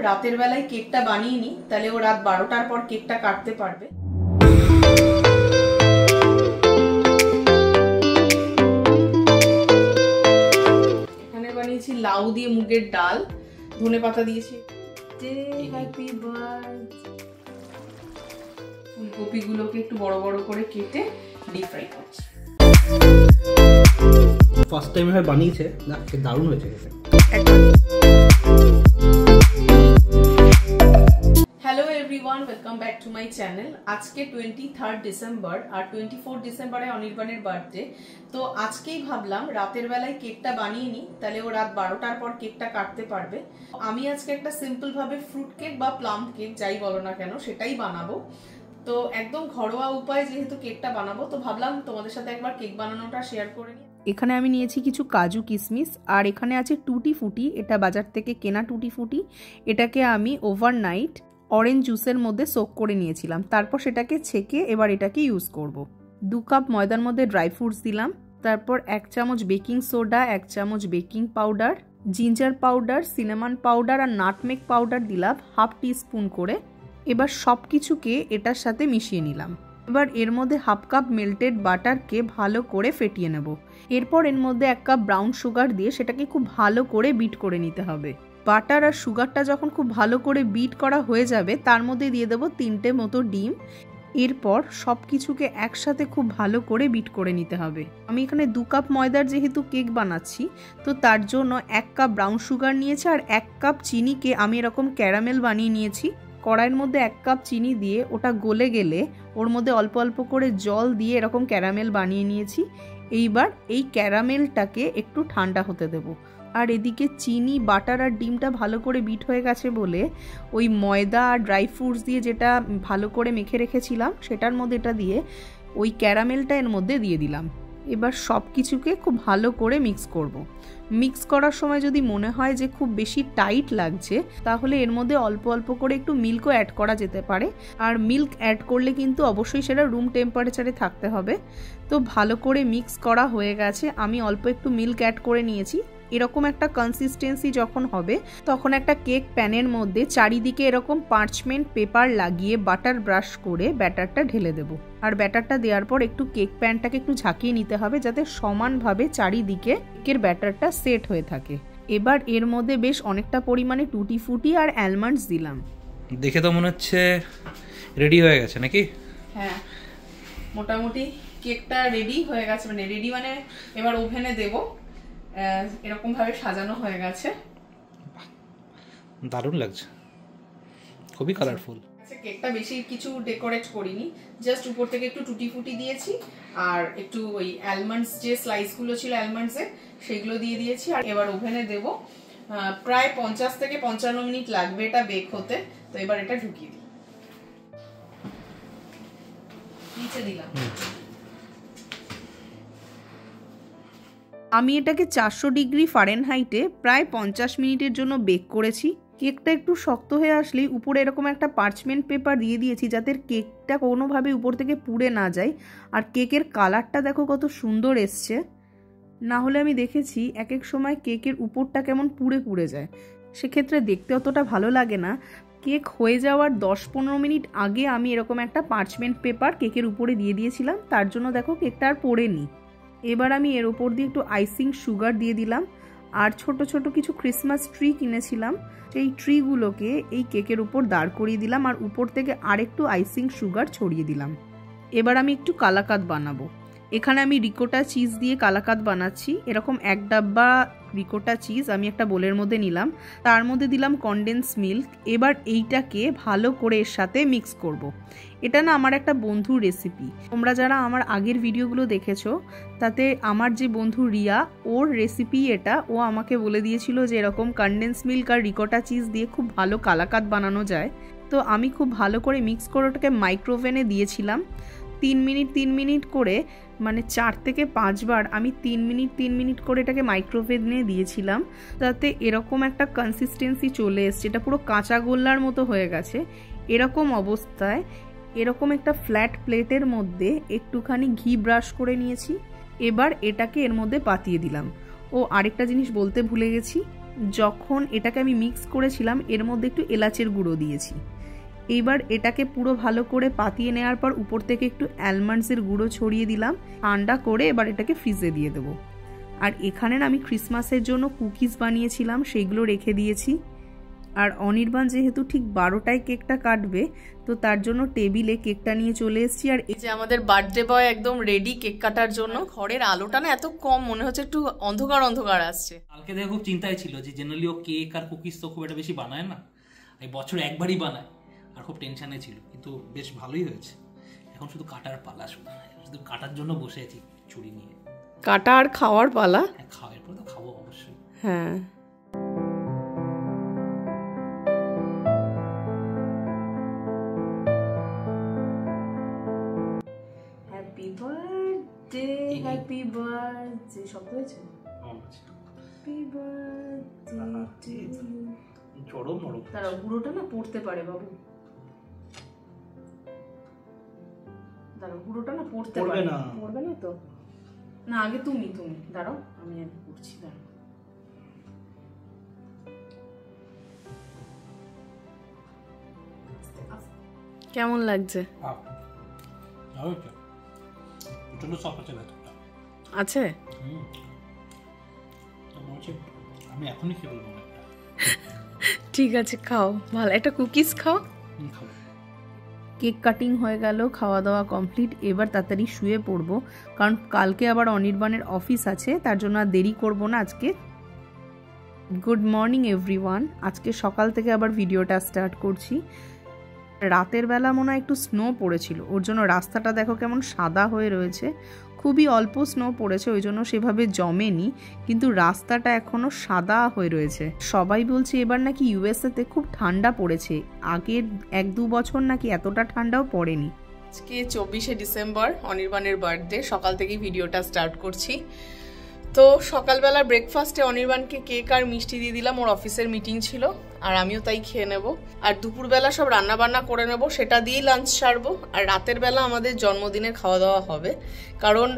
রাতের বেলায় কেকটা বানিয়ে নিই, তাহলে ও রাত 12টার পর কেকটা কাটতে পারবে। এখানে বানিয়েছি লাউ দিয়ে মুগের ডাল, ধনেপাতা দিয়েছি। Happy birthday. ফুলকপিগুলোকে একটু বড় বড় করে কেটে ডিপ ফ্রাই করছি। ফার্স্ট টাইম হয় বানিয়েছে, না দারুণ হয়েছে খেতে। Hello everyone, welcome back to my channel. আজকে 23 ডিসেম্বর আর 24 ডিসেম্বরে অনির্বাণের বার্থডে। তো আজকেই ভাবলাম রাতের বেলায় কেকটা বানিয়ে নিই, তাহলে ও রাত 12টার পর কেকটা কাটতে পারবে। আমি আজকে একটা সিম্পল ভাবে ফ্রুট কেক বা প্লাম কেক যাই বলো না কেন সেটাই বানাবো। তো একদম ঘরোয়া উপায় যেহেতু কেকটা বানাবো, তো ভাবলাম তোমাদের সাথে একবার কেক বানানোটা শেয়ার করে নিই। এখানে আমি নিয়েছি কিছু কাজু কিশমিশ, আর এখানে আছে টুটি ফুটি। এটা বাজার থেকে কেনা টুটি ফুটি। এটাকে আমি ওভারনাইট অরেঞ্জ জুসের মধ্যে সোক করে নিয়েছিলাম, তারপর সেটাকে ছেঁকে এবার এটাকে ইউজ করব। 2 কাপ ময়দার মধ্যে ড্রাই ফ্রুটস দিলাম, তারপর 1 চামচ বেকিং সোডা, 1 চামচ baking powder, ginger powder, cinnamon powder আর নাটমেগ পাউডার দিলাম 1/2 টিস্পুন করে। এবার সব কিছুকে এটার সাথে মিশিয়ে নিলাম। এবার এর মধ্যে 1/2 কাপ মেল্টেড বাটারকে ভালো করে ফেটিয়ে নেব। এরপর এর মধ্যে 1 কাপ ব্রাউন সুগার দিয়ে সেটাকে খুব ভালো করে বিট করে নিতে হবে। বাটার আর সুগারটা যখন খুব ভালো করে বিট করা হয়ে যাবে, তার মধ্যে দিয়ে দেবো 3টে মতো ডিম। এরপর সব কিছুকে একসাথে খুব ভালো করে বিট করে নিতে হবে। আমি এখানে 2 কাপ ময়দার যেহেতু কেক বানাচ্ছি, তো তার জন্য 1 কাপ ব্রাউন সুগার নিয়েছি আর 1 কাপ চিনিকে আমি এরকম ক্যারামেল বানিয়ে নিয়েছি। কড়াইয়ের মধ্যে 1 কাপ চিনি দিয়ে ওটা গলে গেলে ওর মধ্যে অল্প অল্প করে জল দিয়ে এরকম ক্যারামেল বানিয়ে নিয়েছি। এইবার এই ক্যারামেলটাকে একটু ঠান্ডা হতে দেব। আর এদিকে চিনি, বাটার আর ডিমটা ভালো করে বিট হয়ে গেছে বলে ওই ময়দা আর ড্রাই ফ্রুটস দিয়ে যেটা ভালো করে মেখে রেখেছিলাম সেটার মধ্যে এটা দিয়ে ওই ক্যারামেলটা এর মধ্যে দিয়ে দিলাম। এবার সব কিছুকে খুব ভালো করে মিক্স করব। মিক্স করার সময় যদি মনে হয় যে খুব বেশি টাইট লাগছে, তাহলে এর মধ্যে অল্প অল্প করে একটু মিল্কও অ্যাড করা যেতে পারে। আর মিল্ক অ্যাড করলে কিন্তু অবশ্যই সেটা রুম টেম্পারেচারে থাকতে হবে। তো ভালো করে মিক্স করা হয়ে গেছে, আমি অল্প একটু মিল্ক অ্যাড করে নিয়েছি। এরকম একটা কনসিস্টেন্সি যখন হবে, তখন একটা কেক প্যানের মধ্যে চারিদিকে এরকম পার্চমেন্ট পেপার লাগিয়ে বাটার ব্রাশ করে ব্যাটারটা ঢেলে দেব। আর ব্যাটারটা দেওয়ার পর একটু কেক প্যানটাকে একটু ঝাঁকিয়ে নিতে হবে, যাতে সমানভাবে চারিদিকে কেকের ব্যাটারটা সেট হয়ে থাকে। এবার এর মধ্যে বেশ অনেকটা পরিমাণে টুটি ফুটি আর অ্যালমন্ডস দিলাম। দেখে তো মনে হচ্ছে রেডি হয়ে গেছে নাকি? হ্যাঁ, মোটামুটি কেকটা রেডি হয়ে গেছে। মানে রেডি মানে এবার ওভেনে দেবো। এরকম ভাবে সাজানো হয়ে গেছে, দারুণ লাগছে, খুবই কালারফুল। আচ্ছা, কেকটা বেশি কিছু ডেকোরেট করিনি, জাস্ট উপর থেকে একটু টুটি ফুটি দিয়েছি আর একটু ওই অ্যালমন্ডস যে স্লাইসগুলো ছিল অ্যালমন্ডসের সেগুলো দিয়ে দিয়েছি। আর এবার ওভেনে দেবো। প্রায় 50 থেকে 55 মিনিট লাগবে এটা বেক হতে। তো এবার এটা ঢুকিয়ে দিই, নিচে দিলাম। আমি এটাকে 400 ডিগ্রি ফারেনহাইটে প্রায় 50 মিনিটের জন্য বেক করেছি। কেকটা একটু শক্ত হয়ে আসলেই উপরে এরকম একটা পার্চমেন্ট পেপার দিয়ে দিয়েছি, যাতে কেকটা কোনোভাবে উপর থেকে পুড়ে না যায়। আর কেকের কালারটা দেখো কত সুন্দর এসছে। না হলে আমি দেখেছি এক এক সময় কেকের উপরটা কেমন পুড়ে পুড়ে যায়, সেক্ষেত্রে দেখতে অতটা ভালো লাগে না। কেক হয়ে যাওয়ার 10-15 মিনিট আগে আমি এরকম একটা পার্চমেন্ট পেপার কেকের উপরে দিয়ে দিয়েছিলাম, তার জন্য দেখো কেকটা আর পোড়েনি। এবার আমি এর উপর দিয়ে একটু আইসিং সুগার দিয়ে দিলাম। আর ছোট ছোট কিছু ক্রিসমাস ট্রি কিনেছিলাম, সেই ট্রিগুলোকে এই কেকের উপর দাঁড় করিয়ে দিলাম আর উপর থেকে আরেকটু আইসিং সুগার ছড়িয়ে দিলাম। এবার আমি একটু কালাকাঁদ বানাবো। এখানে আমি রিকোটা চিজ দিয়ে কালাকাঁদ বানাচ্ছি। এরকম 1 ডাব্বা রিকোটা চিজ আমি একটা বোলের মধ্যে নিলাম, তার মধ্যে দিলাম কনডেন্স মিল্ক। এবার এইটাকে ভালো করে এর সাথে মিক্স করব। এটা না আমার একটা বন্ধুর রেসিপি। তোমরা যারা আমার আগের ভিডিওগুলো দেখেছো, তাতে আমার যে বন্ধু রিয়া, ওর রেসিপি এটা। ও আমাকে বলে দিয়েছিল যে এরকম কনডেন্স মিল্ক আর রিকোটা চিজ দিয়ে খুব ভালো কালাকাঁদ বানানো যায়। তো আমি খুব ভালো করে মিক্স করে ওটাকে মাইক্রোওভেনে দিয়েছিলাম 3 মিনিট করে, মানে 4 থেকে 5 বার আমি 3 মিনিট করে এটাকে মাইক্রোওভেনে দিয়েছিলাম, যাতে এরকম একটা কনসিস্টেন্সি চলে এসছে। এটা পুরো কাঁচা গোল্লার মতো হয়ে গেছে। এরকম অবস্থায় এরকম একটা ফ্ল্যাট প্লেটের মধ্যে একটুখানি ঘি ব্রাশ করে নিয়েছি। এবার এটাকে এর মধ্যে পাতিয়ে দিলাম। ও আরেকটা জিনিস বলতে ভুলে গেছি, যখন এটাকে আমি মিক্স করেছিলাম এর মধ্যে একটু এলাচের গুঁড়ো দিয়েছি। এইবার এটাকে পুরো ভালো করে পাতিয়ে নেওয়ার পর উপর থেকে একটু অ্যালমন্ডসের গুঁড়ো ছড়িয়ে দিলাম। ঠান্ডা করে এবার এটাকে ফ্রিজে দিয়ে দেবো। আর এখানে আমি ক্রিসমাসের জন্য কুকিজ বানিয়েছিলাম, সেইগুলো রেখে দিয়েছি। আর অনির্বাণ যেহেতু ঠিক 12টায় কেকটা কাটবে, তো তার জন্য টেবিলে কেকটা নিয়ে চলে এসেছি। আর এই যে আমাদের বার্থডে বয় একদম রেডি কেক কাটার জন্য। ঘরের আলোটা না এত কম, মনে হচ্ছে একটু অন্ধকার অন্ধকার আসছে। কালকে দেখে খুব চিন্তায় ছিল যে জেনারেলি ও কেক আর কুকিজ তো খুব একটা বেশি বানায় না, এই বছর একবারই বানায়, আর খুব টেনশনে ছিল, কিন্তু বেশ ভালোই হয়েছে। এখন শুধু কাটার পালা, শুধু কাটার জন্য বসে আছি ছুরি নিয়ে। কাটা আর খাওয়ার পালা। হ্যাঁ, খাওয়ার পর তো খাবো অবশ্যই। হ্যাঁ, হ্যাপি বার্থডে, হ্যাপি বার্থডে শব্দ হয়েছে। Happy birthday to you. চরম নরম। তারা গুঁড়োটা না পড়তে পারে বাবু, দাঁড়াও, গুঁড়োটা না পড়তে পারে। পড়বে না তো? না, আগে তুমি দাঁড়াও, আমি আগে করছি। দাঁড়াও, কেমন লাগছে? আছে? আমি এখনই খেয়ে বলবো। ঠিক আছে, খাও, ভালো একটা কুকিজ খাও। কেক কাটিং হয়ে গেল, খাওয়া দাওয়া কমপ্লিট। এবার তাড়াতাড়ি শুয়ে পড়বো, কারণ কালকে আবার অনির্বাণের অফিস আছে, তার জন্য আর দেরি করবো না আজকে। Good morning everyone. আজকে সকাল থেকে আবার ভিডিওটা স্টার্ট করছি। রাতের বেলা মনে হয় একটু স্নো পড়েছিল, ওর জন্য রাস্তাটা দেখো কেমন সাদা হয়ে রয়েছে। খুবই অল্প স্নো পড়েছে, ওই জন্য সেভাবে জমেনি, কিন্তু রাস্তাটা এখনো সাদা হয়ে রয়েছে। সবাই বলছে এবার নাকি ইউএসএতে খুব ঠান্ডা পড়েছে, আগের 1-2 বছর নাকি এতটা ঠান্ডাও পড়েনি। আজকে 24শে ডিসেম্বর, অনির্বাণের বার্থডে। সকাল থেকেই ভিডিওটা স্টার্ট করছি। তো সকালবেলা ব্রেকফাস্টে অনির্বাণকে কেক আর মিষ্টি দিয়ে দিলাম, ওর অফিসের মিটিং ছিল, আর আমিও তাই খেয়ে নেব। আর দুপুরবেলা সব রান্না বান্না করে নেব, সেটা দিয়েই লাঞ্চ সারবো। আর রাতের বেলা আমাদের জন্মদিনের খাওয়া দাওয়া হবে, কারণ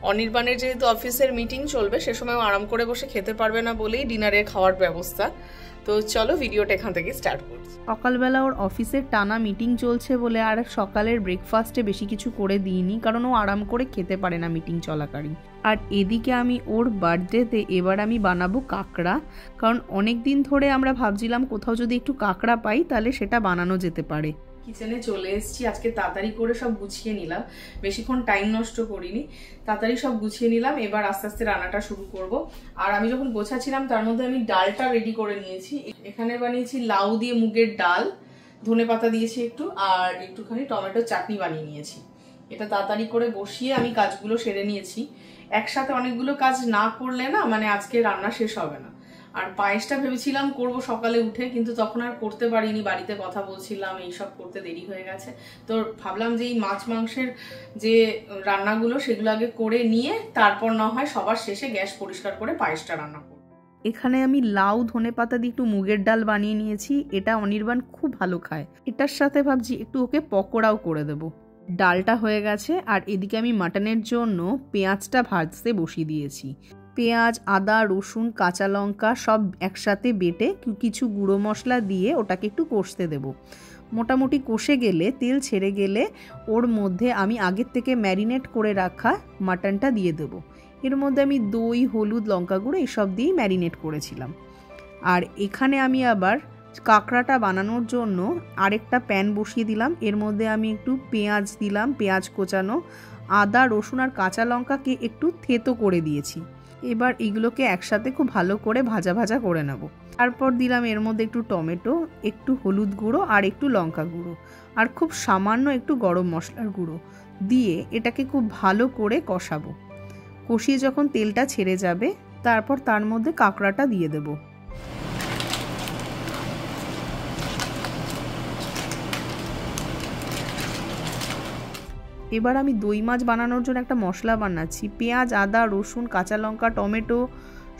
অনির্বাণের যেহেতু অফিসের মিটিং চলবে, সে সময় আরাম করে বসে খেতে পারবে না বলেই ডিনারের খাওয়ার ব্যবস্থা। তো চলো ভিডিওটা এখান থেকে স্টার্ট করছি। সকালবেলা ওর অফিসের টানা মিটিং চলছে বলে আর সকালের ব্রেকফাস্টে বেশি কিছু করে দিইনি, কারণ ও আরাম করে খেতে পারে না মিটিং চলাকালীন। আর এদিকে আমি ওর বার্থডেতে এবার আমি বানাবো কাঁকড়া, কারণ অনেক দিন ধরে আমরা ভাবছিলাম কোথাও যদি একটু কাঁকড়া পাই তাহলে সেটা বানানো যেতে পারে। কিচেনে চলে এসেছি, আজকে তাড়াতাড়ি করে সব গুছিয়ে নিলাম, বেশিক্ষণ টাইম নষ্ট করিনি, তাড়াতাড়ি সব গুছিয়ে নিলাম। এবার আস্তে আস্তে রান্নাটা শুরু করব। আর আমি যখন গোছাচ্ছিলাম তার মধ্যে আমি ডালটা রেডি করে নিয়েছি। এখানে বানিয়েছি লাউ দিয়ে মুগের ডাল, ধনেপাতা দিয়েছি একটু, আর একটুখানি টমেটো চাটনি বানিয়ে নিয়েছি। এটা তাড়াতাড়ি করে বসিয়ে আমি কাজগুলো সেরে নিয়েছি। একসাথে অনেকগুলো কাজ না করলে না মানে আজকে রান্না শেষ হবে না। আর পায়েসটা ভেবেছিলাম করব সকালে উঠে, কিন্তু তখন আর করতে পারিনি, বাড়িতে কথা বলছিলাম, এইসব করতে দেরি হয়ে গেছে। তো ভাবলাম যে এই মাছ মাংসের যে রান্নাগুলো সেগুলো আগে করে নিয়ে তারপর না হয় সবার শেষে গ্যাস পরিষ্কার করে পায়েসটা রান্না করব। এখানে আমি লাউ ধনেপাতা দিয়ে একটু মুগের ডাল বানিয়ে নিয়েছি, এটা অনির্বাণ খুব ভালো খায়। এটার সাথে ভাবছি একটু ওকে পকোড়াও করে দেবো। ডালটা হয়ে গেছে, আর এদিকে আমি মাটনের জন্য পেঁয়াজটা ভাজতে বসিয়ে দিয়েছি। পেঁয়াজ, আদা, রসুন, কাঁচা লঙ্কা সব একসাথে বেটে কিছু গুঁড়ো মশলা দিয়ে ওটাকে একটু কষতে দেব। মোটামুটি কষে গেলে, তেল ছেড়ে গেলে ওর মধ্যে আমি আগের থেকে ম্যারিনেট করে রাখা মাটনটা দিয়ে দেব। এর মধ্যে আমি দই, হলুদ, লঙ্কা গুঁড়ো এসব দিয়েই ম্যারিনেট করেছিলাম। আর এখানে আমি আবার কাঁকড়াটা বানানোর জন্য আরেকটা প্যান বসিয়ে দিলাম। এর মধ্যে আমি একটু পেঁয়াজ দিলাম, পেঁয়াজ কোচানো, আদা, রসুন আর কাঁচা লঙ্কাকে একটু থেতো করে দিয়েছি। এবার এগুলোকে একসাথে খুব ভালো করে ভাজা ভাজা করে নেব। তারপর দিলাম এর মধ্যে একটু টমেটো, একটু হলুদ গুঁড়ো আর একটু লঙ্কা গুঁড়ো, আর খুব সামান্য একটু গরম মশলার গুঁড়ো দিয়ে এটাকে খুব ভালো করে কষাবো। কষিয়ে যখন তেলটা ছেড়ে যাবে, তারপর তার মধ্যে কাঁকড়াটা দিয়ে দেবো। এবার আমি দই মাছ বানানোর জন্য একটা মশলা বানাচ্ছি। পেঁয়াজ, আদা, রসুন, কাঁচা লঙ্কা, টমেটো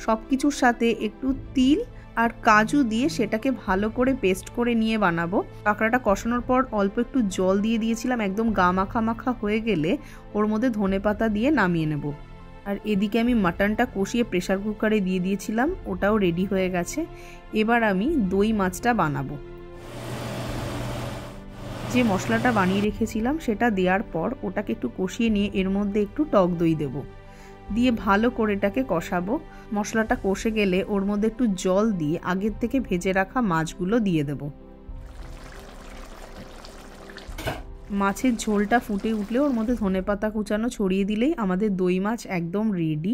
সব কিছুর সাথে একটু তিল আর কাজু দিয়ে সেটাকে ভালো করে পেস্ট করে নিয়ে বানাবো। কাঁকড়াটা কষানোর পর অল্প একটু জল দিয়ে দিয়েছিলাম, একদম গা মাখা মাখা হয়ে গেলে ওর মধ্যে ধনেপাতা দিয়ে নামিয়ে নেব। আর এদিকে আমি মাটনটা কষিয়ে প্রেসার কুকারে দিয়ে দিয়েছিলাম, ওটাও রেডি হয়ে গেছে। এবার আমি দই মাছটা বানাবো। যে মশলাটা বানিয়ে রেখেছিলাম সেটা দেওয়ার পর ওটাকে একটু কষিয়ে নিয়ে এর মধ্যে একটু টক দই দেবো, দিয়ে ভালো করে এটাকে কষাবো। মশলাটা কষে গেলে ওর মধ্যে একটু জল দিয়ে আগের থেকে ভেজে রাখা মাছগুলো দিয়ে দেব। মাছের ঝোলটা ফুটে উঠলে ওর মধ্যে ধনেপাতা কুচানো ছড়িয়ে দিলেই আমাদের দই মাছ একদম রেডি।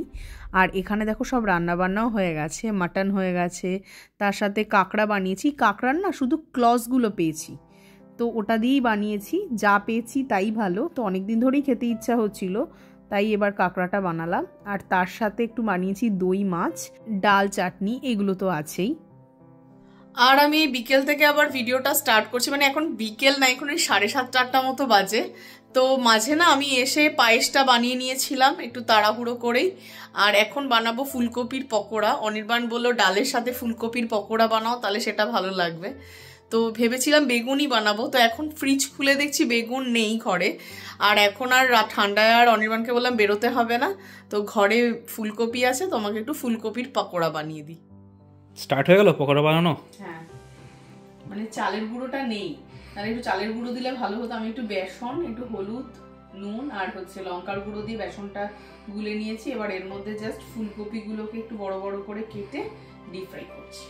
আর এখানে দেখো সব রান্নাবান্নাও হয়ে গেছে, মাটন হয়ে গেছে, তার সাথে কাঁকড়া বানিয়েছি। কাঁকড়ার না শুধু ক্লসগুলো পেয়েছি, তো ওটা দিয়েই বানিয়েছি, যা পেয়েছি তাই ভালো। তো অনেক দিন ধরেই খেতে ইচ্ছা হচ্ছিল, তাই এবার কাঁকড়াটা বানালাম। আর তার সাথে একটু বানিয়েছি দই মাছ, ডাল, চাটনি, এগুলো তো আছেই। আর আমি বিকেল থেকে আবার ভিডিওটা স্টার্ট করছি, মানে এখন বিকেল না, এখন 7:30-8টা মতো বাজে। তো মাঝে না আমি এসে পায়েসটা বানিয়ে নিয়েছিলাম একটু তাড়াহুড়ো করেই। আর এখন বানাবো ফুলকপির পকোড়া। অনির্বাণ বললো ডালের সাথে ফুলকপির পকোড়া বানাও, তাহলে সেটা ভালো লাগবে। তো ভেবেছিলাম বেগুনই বানাবো, তো এখন ফ্রিজ খুলে দেখছি বেগুন নেই ঘরে। আর এখন আর ঠান্ডায় আর অনির্বাণকে বললাম বেরোতে হবে না, তো ঘরে ফুলকপি আছে, তো আমাকে একটু ফুলকপির পকোড়া বানিয়ে দিই। স্টার্ট হয়ে গেল পকোড়া বানানো? হ্যাঁ, মানে চালের গুঁড়োটা নেই, তাহলে একটু চালের গুঁড়ো দিলে ভালো হতো। আমি একটু বেসন, একটু হলুদ, নুন আর লঙ্কার গুঁড়ো দিয়ে বেসনটা গুলে নিয়েছি। এবার এর মধ্যে জাস্ট ফুলকপিগুলোকে একটু বড় বড় করে কেটে ডিপ ফ্রাই করছি।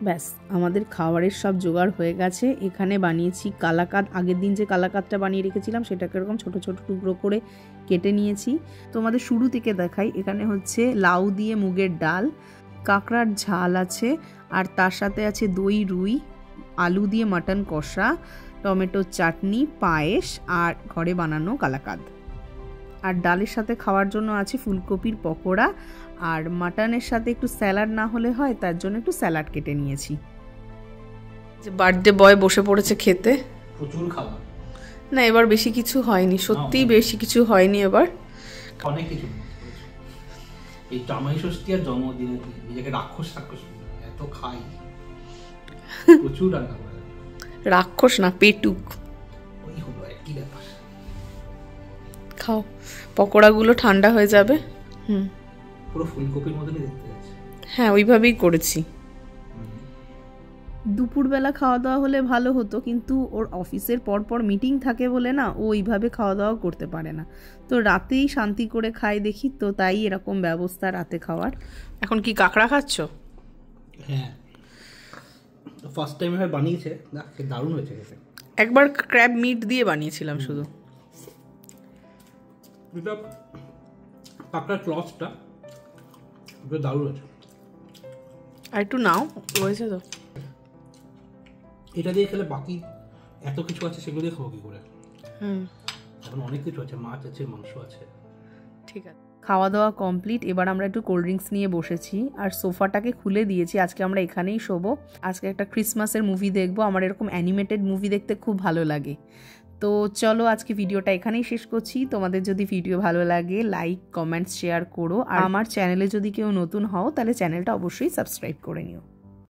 ব্যাস, আমাদের খাবারের সব জোগাড় হয়ে গেছে। এখানে বানিয়েছি কালাকাঁদ। আগের দিন যে কালাকাঁদটা বানিয়ে রেখেছিলাম সেটাকে এরকম ছোট ছোট টুকরো করে কেটে নিয়েছি। তোমাদের শুরু থেকে দেখাই, এখানে হচ্ছে লাউ দিয়ে মুগের ডাল, কাঁকড়ার ঝাল আছে, আর তার সাথে আছে দই রুই, আলু দিয়ে মাটন কষা, টমেটোর চাটনি, পায়েস আর ঘরে বানানো কালাকাঁদ। আর ডালের সাথে খাওয়ার জন্য আছে ফুলকপির পকোড়া, আর মাটনের সাথে একটু স্যালাড না হলে হয়, তার জন্য একটু স্যালাড কেটে নিয়েছি। যে বার্থডে বয় বসে পড়েছে খেতে। প্রচুর খাবার না, এবার বেশি কিছু হয়নি, সত্যিই বেশি কিছু হয়নি এবার। অনেক কিছু। এই জামাই ষষ্ঠী আর জন্মদিনে নিজেকে রাক্ষস এত খাই, প্রচুর রান্না করে। রাক্ষস না, পেটুক। ওই হলো একই ব্যাপার। খাও, পকোড়াগুলো ঠান্ডা হয়ে যাবে। পুরো ফুলকপির মতনই দেখতে যাচ্ছে। হ্যাঁ, ওইভাবেই করেছি। দুপুরবেলা খাওয়া দাওয়া হলে ভালো হতো, কিন্তু ওর অফিসের পর মিটিং থাকে বলে না, ও ওইভাবে খাওয়া দাওয়া করতে পারে না। তো রাতেই শান্তি করে খাই দেখি, তো তাই এরকম ব্যবস্থা রাতে খাওয়ার। এখন কি কাঁকড়া খাচ্ছ? হ্যাঁ, ফার্স্ট টাইম এভাবে বানিয়েছে, দারুণ হয়েছে খেতে। একবার ক্র্যাব মিট দিয়ে বানিয়েছিলাম শুধু। এটা কাঁকড়ার ক্লসটা দারুণ হয়েছে। আর একটু নাও, রয়েছে তো। এটা দিয়ে খেলে বাকি এত কিছু আছে সেগুলো দিয়ে খাবো কি করে? এখন অনেক কিছু আছে, মাছ আছে, মাংস আছে। ঠিক আছে, খাওয়া দাওয়া কমপ্লিট। এবার আমরা একটু কোল্ড ড্রিঙ্কস নিয়ে বসেছি, আর সোফাটাকে খুলে দিয়েছি। আজকে আমরা এখানেই শোবো। আজকে একটা ক্রিসমাসের মুভি দেখবো। আমার এরকম অ্যানিমেটেড মুভি দেখতে খুব ভালো লাগে। তো চলো, আজকে ভিডিওটা এখানেই শেষ করছি। তোমাদের যদি ভিডিও ভালো লাগে, লাইক, কমেন্টস, শেয়ার করো। আর আমার চ্যানেলে যদি কেউ নতুন হও, তাহলে চ্যানেলটা অবশ্যই সাবস্ক্রাইব করে নিও।